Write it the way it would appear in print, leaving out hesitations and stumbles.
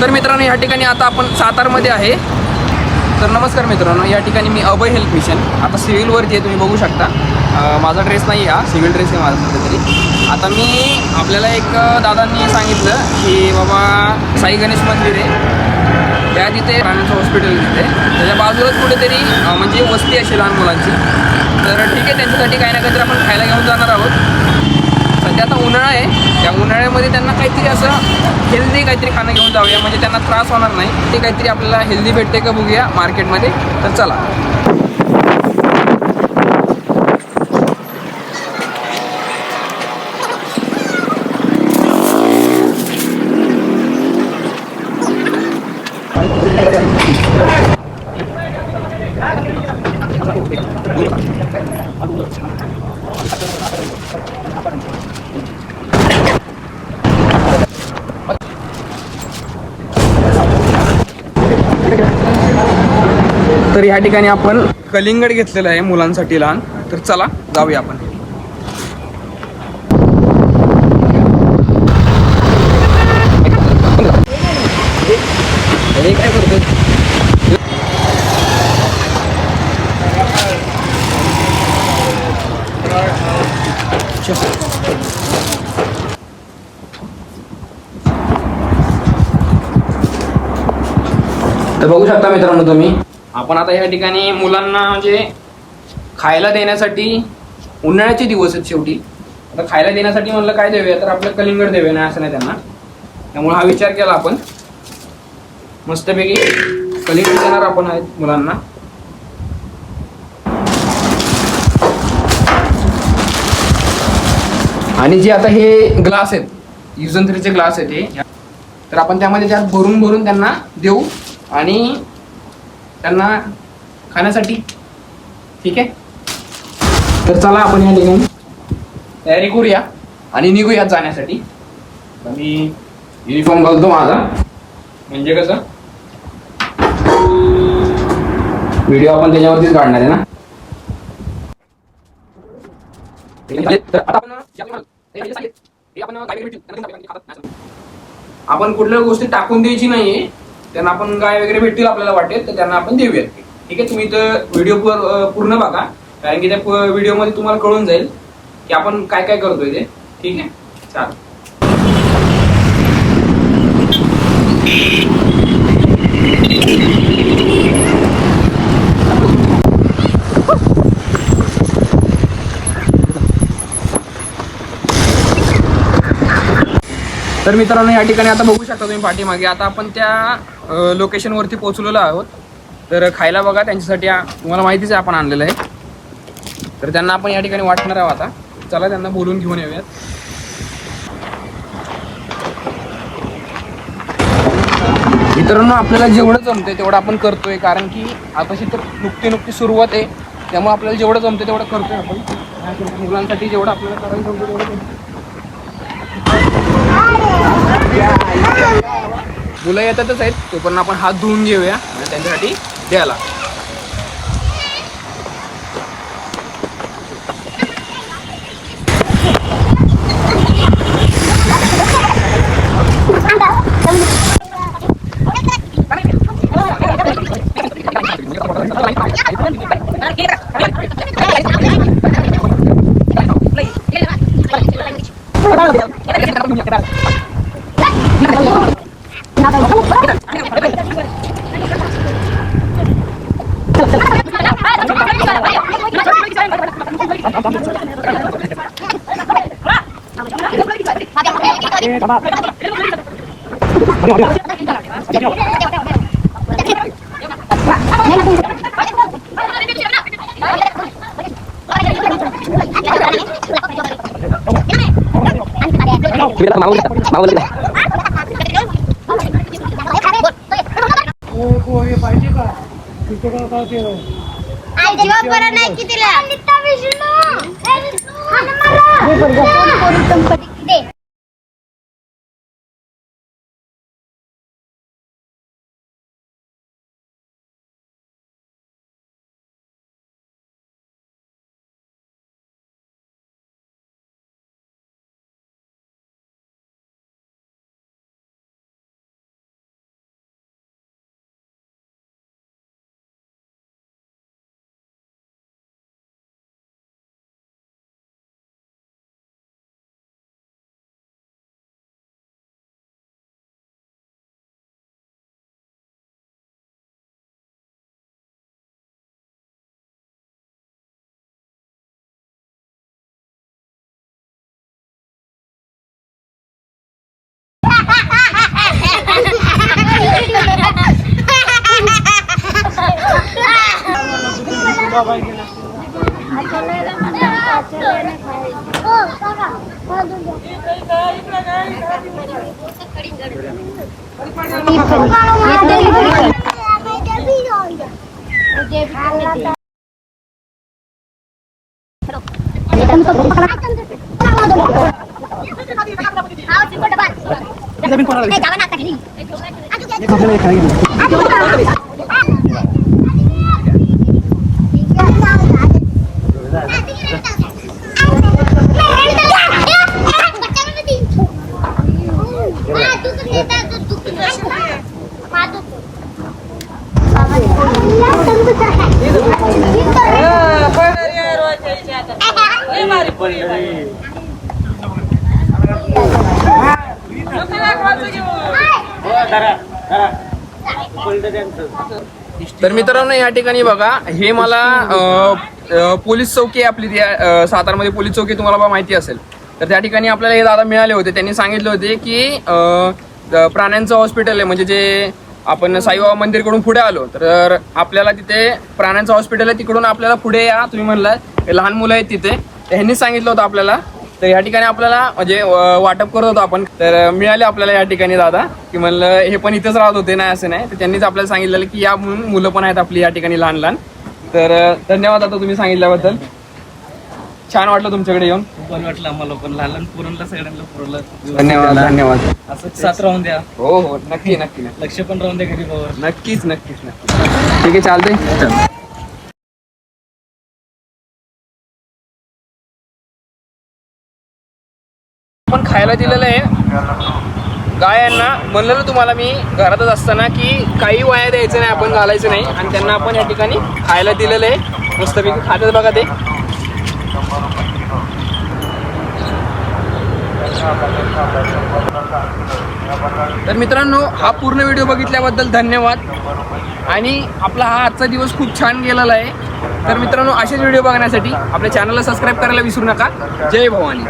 तर मित्रांनो, या ठिकाणी आता आपण सातारमध्ये आहे. तर नमस्कार मित्रांनो, या ठिकाणी मी अभय हेल्थ मिशन आता सिव्हिलवरती आहे, तुम्ही बघू शकता. माझा ड्रेस नाही, हा सिव्हिल ड्रेस आहे माझा सध्या तरी. आता मी आपल्याला एक दादांनी सांगितलं की बाबा साई गणेश मंदिर आहे, त्या तिथे प्राण्यांचं हॉस्पिटल तिथे त्याच्या बाजूलाच कुठेतरी म्हणजे वस्ती अशी लहान मुलांची. तर ठीक आहे, त्यांच्यासाठी काही ना काहीतरी आपण खायला घेऊन जाणार आहोत. सध्या आता उन्हाळा आहे, त्या उन्हाळ्यामध्ये त्यांना काहीतरी असं हेल्दी काहीतरी खाणं घेऊन जाऊया, म्हणजे त्यांना त्रास होणार नाही. ते काहीतरी आपल्याला हेल्दी भेटते का बघूया मार्केटमध्ये. तर चला. तर या ठिकाणी आपण कलिंगड घेतलेलं आहे मुलांसाठी लहान. तर चला जाऊया आपण. काय करतोय? तर बघू शकता मित्रांनो तुम्ही, आपण आता या ठिकाणी मुलांना म्हणजे खायला देण्यासाठी, उन्हाळ्याचे दिवस आहेत शेवटी, आता खायला देण्यासाठी म्हणलं काय देऊया, तर आपलं कलिंगड देऊया ना, असं नाही त्यांना. त्यामुळे हा विचार केला आपण, मस्तपैकी कलिंगड देणार आपण आहेत मुलांना. आणि जे आता हे ग्लास आहेत, युजन थ्रीचे ग्लास आहेत हे, तर आपण त्यामध्ये त्यात भरून भरून त्यांना देऊ आणि त्यांना खाण्यासाठी. ठीक आहे, तर चला आपण या ठिकाणी तयारी करूया आणि निघूयात जाण्यासाठी. मी युनिफॉर्म घालतो माझा, म्हणजे कसं व्हिडिओ आपण त्याच्यावरतीच काढणार आहे ना. आपण कुठल्या गोष्टी टाकून द्यायची नाहीये त्यांना. आपण गाय वगैरे भेटतील आपल्याला वाटेल तर त्यांना आपण देऊयात. ठीक आहे, तुम्ही तर व्हिडिओ पूर्ण बघा, कारण की त्या व्हिडिओमध्ये तुम्हाला कळून जाईल की आपण काय काय करतोय ते. ठीक आहे, चालेल. तर मित्रांनो, या ठिकाणी आता बघू शकता तुम्ही पाठीमागे, आता आपण त्या लोकेशनवरती पोहोचलेलो आहोत. तर खायला बघा त्यांच्यासाठी तुम्हाला माहितीच आहे आपण आणलेलं आहे. तर त्यांना आपण या ठिकाणी वाटणार आहोत. आता चला त्यांना बोलून घेऊन येऊयात. मित्रांनो, आपल्याला जेवढं जमतंय तेवढं आपण करतोय, कारण की आताशी तर नुकती सुरुवात आहे. त्यामुळे आपल्याला जेवढं जमतंय तेवढं करतोय आपण. मुलांसाठी जेवढं आपल्याला करायला जमतं तेवढं. मुलं येतातच आहेत, तोपर्यंत आपण हात धुवून घेऊया आणि त्यांच्यासाठी द्यायला. तर मित्रांनो या ठिकाणी बघा, हे मला पोलीस चौकी आहे आपली, सातारमध्ये पोलीस चौकी तुम्हाला माहिती असेल. तर त्या ठिकाणी आपल्याला हे दादा मिळाले होते. त्यांनी सांगितले होते की प्राण्यांचं हॉस्पिटल आहे, म्हणजे जे आपण साईबाबा मंदिरकडून पुढे आलो तर आपल्याला तिथे प्राण्यांचं हॉस्पिटल आहे, तिकडून आपल्याला पुढे या. तुम्ही म्हणला लहान मुलं आहेत तिथे, ह्यांनी सांगितलं होतं आपल्याला. तर या ठिकाणी आपल्याला म्हणजे वाटप करत होतो आपण, तर मिळाले आपल्याला या ठिकाणी दादा, की म्हणलं हे पण इथंच राहत होते, नाही असं नाही. तर त्यांनीच आपल्याला सांगितलेलं की या म्हणून मुलं पण आहेत आपली या ठिकाणी लहान लहान. तर धन्यवाद आता तुम्ही सांगितल्याबद्दल. छान वाटलं तुमच्याकडे येऊन. पण वाटलं आम्हाला पण लहान पोरांना सगळ्यांना पुरवलं. धन्यवाद धन्यवाद. असं साथ राहून द्या. हो हो नक्की नक्की नक्की. लक्ष पण राहून द्या गरीबावर. नक्कीच नक्कीच नक्की. ठीक आहे चालतंय. आपण खायला दिलेलं आहे गायांना. म्हणलं तुम्हाला मी घरातच असताना की काही वाया द्यायचं नाही, आपण घालायचं नाही. आणि त्यांना आपण या ठिकाणी खायला दिलेलं आहे. मस्तपैकी खातात बघा ते. तर मित्रांनो हा पूर्ण व्हिडिओ बघितल्याबद्दल धन्यवाद. आणि आपला हा आजचा दिवस खूप छान गेलेला आहे. तर मित्रांनो असेच व्हिडिओ बघण्यासाठी आपल्या चॅनलला सबस्क्राईब करायला विसरू नका. जय भवानी.